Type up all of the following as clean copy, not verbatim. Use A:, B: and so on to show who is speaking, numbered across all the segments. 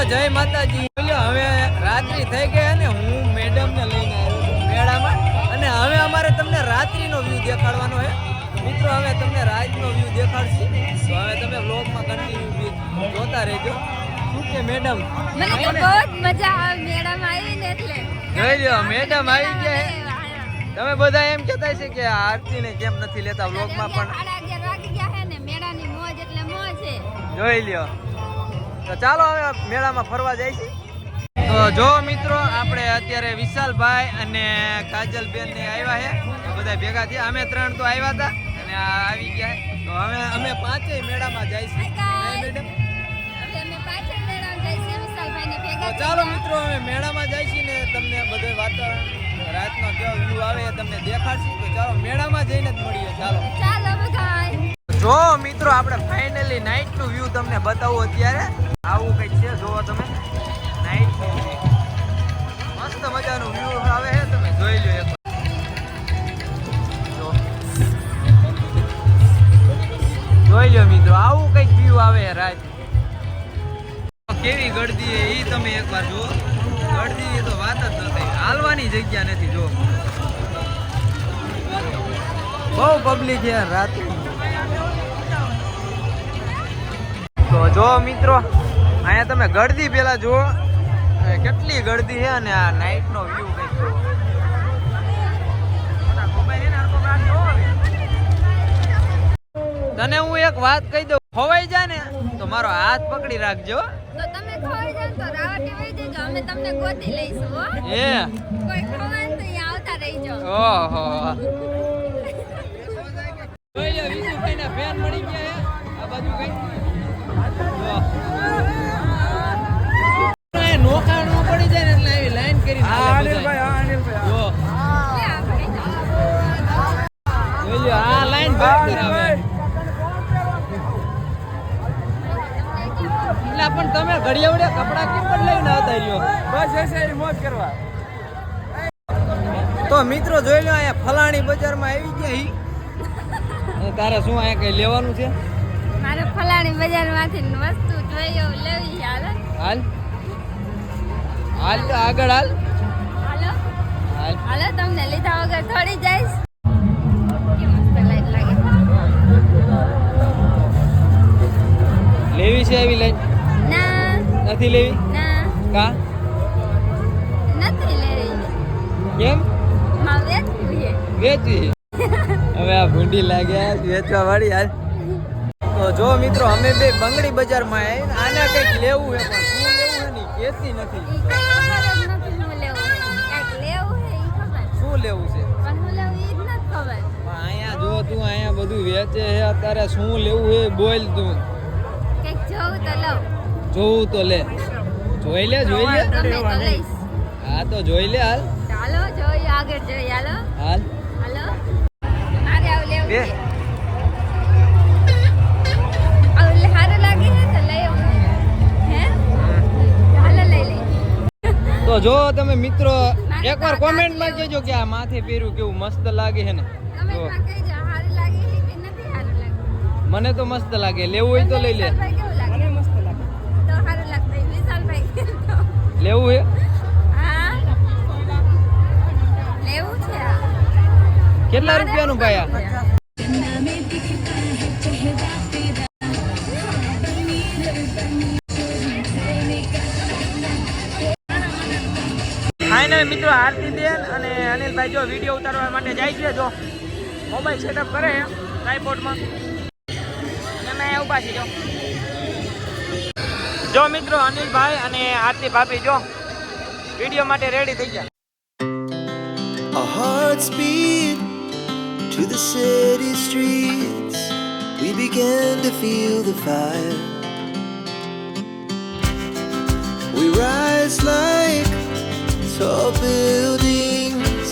A: જય માતાજી. હવે રાત્રિ થઈ ગઈ અને હું મેડમને લઈને આવ્યો છું મેળામાં અને હવે અમારે તમને રાત્રિનો વ્યૂ દેખાડવાનો છે મિત્રો. હવે તમને રાતનો વ્યૂ દેખાડશું તો હવે તમે વ્લોગમાં કન્ટિન્યુ જોતા રહેજો. શું કે મેડમ?
B: મને તો બહુ મજા આવે મેળામાં આવીને એટલે.
A: જોઈ લ્યો મેડમ આવી ગયા. તમે બધા એમ કહેતા છે કે આરતીને કેમ નથી લેતા વ્લોગમાં, પણ
B: 11:30 વાગી ગયા છે ને મેળાની મોજ એટલે મોજ છે.
A: જોઈ લ્યો. તો ચાલો હવે મેળામાં ફરવા જાય છે. તો જો મિત્રો આપણે અત્યારે વિશાલભાઈ અને કાજલબેન ને આવ્યા છે, બધા ભેગા થયા. અમે 3 તો આવ્યા હતા અને આ આવી ગયા. તો હવે અમે 5 મેળામાં જઈશું. મેડમ
B: હવે અમે પાછળ મેળામાં જઈશું વિશાલભાઈને ભેગા.
A: તો ચાલો મિત્રો હવે મેળામાં જઈશું ને તમને બધું વાતાવરણ રાતનો કેવો વ્યૂ આવે એ તમને દેખાડશું. તો ચાલો મેળામાં જઈને જ મળીએ. ચાલો
B: બધા.
A: જો મિત્રો આપણે ફાઇનલી નાઇટ નું વ્યૂ તમને બતાવું. અત્યારે આવું કંઈક છે, જોવો તમે નાઇટ મસ્ત મજાનું વ્યૂ આવે છે. તમે જોઈ લો એક જોઈ લો મિત્રો, આવું કંઈક વ્યૂ આવે છે રાત. કેવી ગળદી છે એ તમે એકવાર જુઓ. ગળદી તો વાત જ નથી, હાલવાની જગ્યા નથી. જો બહુ પબ્લિક છે રાત. તો જો મિત્રો અહીંયા તમે ગળદી પેલા જુઓ કેટલી ગળદી છે અને આ નાઈટ નો વ્યૂ કંઈક જુઓ. તને હું એક વાત કહી દઉં, ખોવાઈ જાય ને તો મારો હાથ પકડી રાખજો.
B: તો તમે ખોવાઈ જાવ તો રાવટી વઈ જજો, અમે તમને ગોતી લઈશું હો.
A: એ
B: કોઈ ખોવાય તો અહીંયા આવતા રહીજો.
A: ઓહો જોઈ લો વિશુભાઈ ના ફેન મળી ગયા છે આ બાજુ કઈ. નોખા નો પડી જાય ને એટલે આવી લાઈન કરી. આ લાઈન ભાગ કરાવે એટલે પણ તમે ઘડિયાળે કપડા કેમ બદલાઈને આવતા રહ્યો? બસ એસે મોજ કરવા. તો મિત્રો જોઈ લો અહીંયા ફલાણી બજારમાં આવી ગયા હી. તારે શું અહીંયા કઈ લેવાનું છે?
B: મારે ફલાણી બજારમાંથી વસ્તુ જોઈએ લેવી હાલ.
A: હાલ હાલ તો આગળ હાલ.
B: હાલો
A: હાલ
B: હાલો, તમને લીધા વગર થોડી જઈશ. કે મસ્ત લાઈટ લાગે.
A: લેવી છે એવી લાઈન?
B: ના
A: નથી લેવી.
B: ના
A: કા
B: નથી લેવી.
A: કેમ?
B: માં વેચવું છે.
A: વેચવી. હવે આ ભૂંડી લાગ્યા વેચવા વાળી. હાલ તો જો મિત્રો અમે બે બંગડી બજારમાં આવીને આને કંઈક લેવું છે પણ શું લેવું છે ને કેતી નથી.
B: ઈ કઈ ખબર જ નથી શું લેવું છે. કાંઈક લેવું છે ઈ ખબર.
A: શું લેવું છે
B: પણ શું લેવું ઈ જ નથી ખબર.
A: પણ અહીંયા જો તું અહીંયા બધું વેચે છે અત્યારે. શું લેવું છે બોલ તું.
B: કંઈક જોવું તો લઉં.
A: જોવું તો લે. જોઈ લે જોઈ લે.
B: ગમે તો લઈશ.
A: હા તો જોઈ લે. હાલ
B: ચાલો જોઈએ, આગળ જોઈએ. હાલો
A: હાલ
B: હાલો. મારે આવું લેવું
A: બે.
B: છે. આવું સારું લાગે છે તો લઈ આવું. હે હાલો લઈ લઈ.
A: તો જો તમે મિત્રો એકવાર કોમેન્ટમાં કહેજો કે આ માથે પહેર્યું કેવું મસ્ત લાગે છે ને.
B: તમે
A: જો
B: કહેજો સારું લાગે છે કે નથી સારું લાગે.
A: મને તો મસ્ત લાગે. લેવું હોય તો લઈ લે.
B: વિશાલભાઈ કેવું લાગે? મને મસ્ત લાગે. તો સારું લાગતું વિશાલભાઈ કે તો.
A: લેવું છે?
B: હા લેવું છે આ.
A: કેટલા રૂપિયાનું ભાઈ આ? ફાઇનલ મિત્રો આરતી બેન અને અનિલભાઈ જો વિડીયો ઉતારવા માટે જાય છે. જો મોબાઈલ સેટઅપ કરે ટ્રાયપોડમાં અને મેં ઊભા છે. જો મિત્રો અનિલભાઈ અને આરતી ભાભી જો વિડીયો માટે રેડી થઈ ગયા.
C: Our hearts beat to the city streets. We began to feel the fire. We rise like tall buildings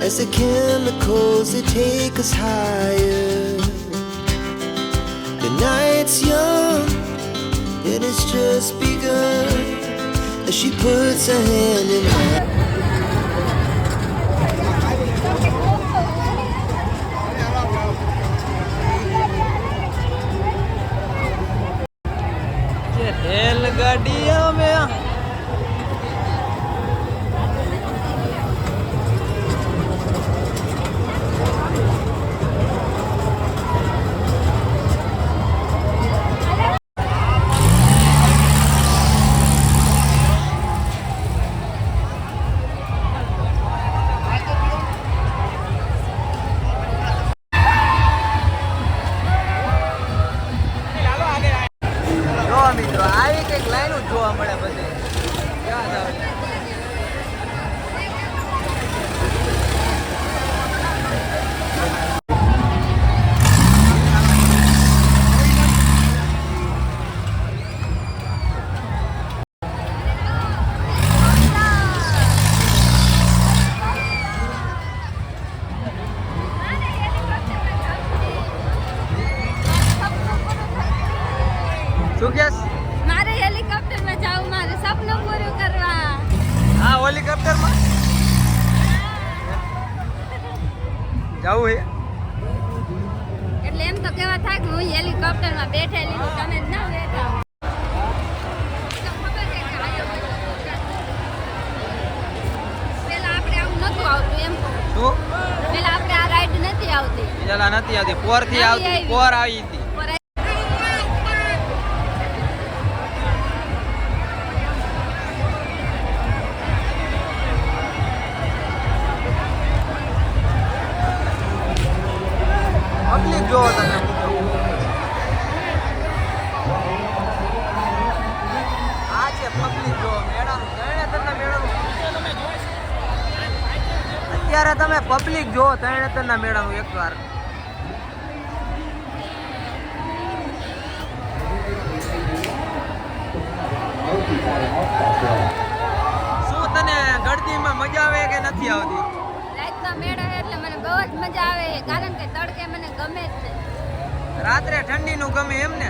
C: as the chemicals they take us higher. The night's young and it's just begun as she puts her hand in mine.
A: रेलगाड़ियों में યાદ આવે. શું case?
B: મારે હેલિકોપ્ટરમાં જાવું, મારું સપનું પૂરું કરવા.
A: હા, હેલિકોપ્ટરમાં જાવું હે.
B: એટલે એમ તો કેવા થાય કે હું હેલિકોપ્ટરમાં બેઠેલી છું, તમે જ ના બેઠા હો. તો ખબર છે કે આયો બધો ગુજરાત. પેલા આપણે આવું નતું આવતું એમ કહું.
A: શું?
B: પેલા આપણે આ રાઈડ નથી આવતી.
A: પેલા નથી આવતી, પોર થી આવતી,
B: આવી.
A: પોર આવી હતી.
B: પર
A: પબ્લિક જોવો તમે મિત્રો. આ છે પબ્લિક જોવો, મેળાનું તરણેતરના મેળાનું. અત્યારે તમે પબ્લિક જોવો તરણેતરના મેળાનું એકવાર. શું તને ગળદીમાં મજા આવે કે નથી આવતી?
B: રાતના મેળો એટલે મને બહુ જ મજા આવે છે, કારણ કે તડકે મને ગમે જ છે.
A: રાત્રે ઠંડીનું ગમે એમ ને?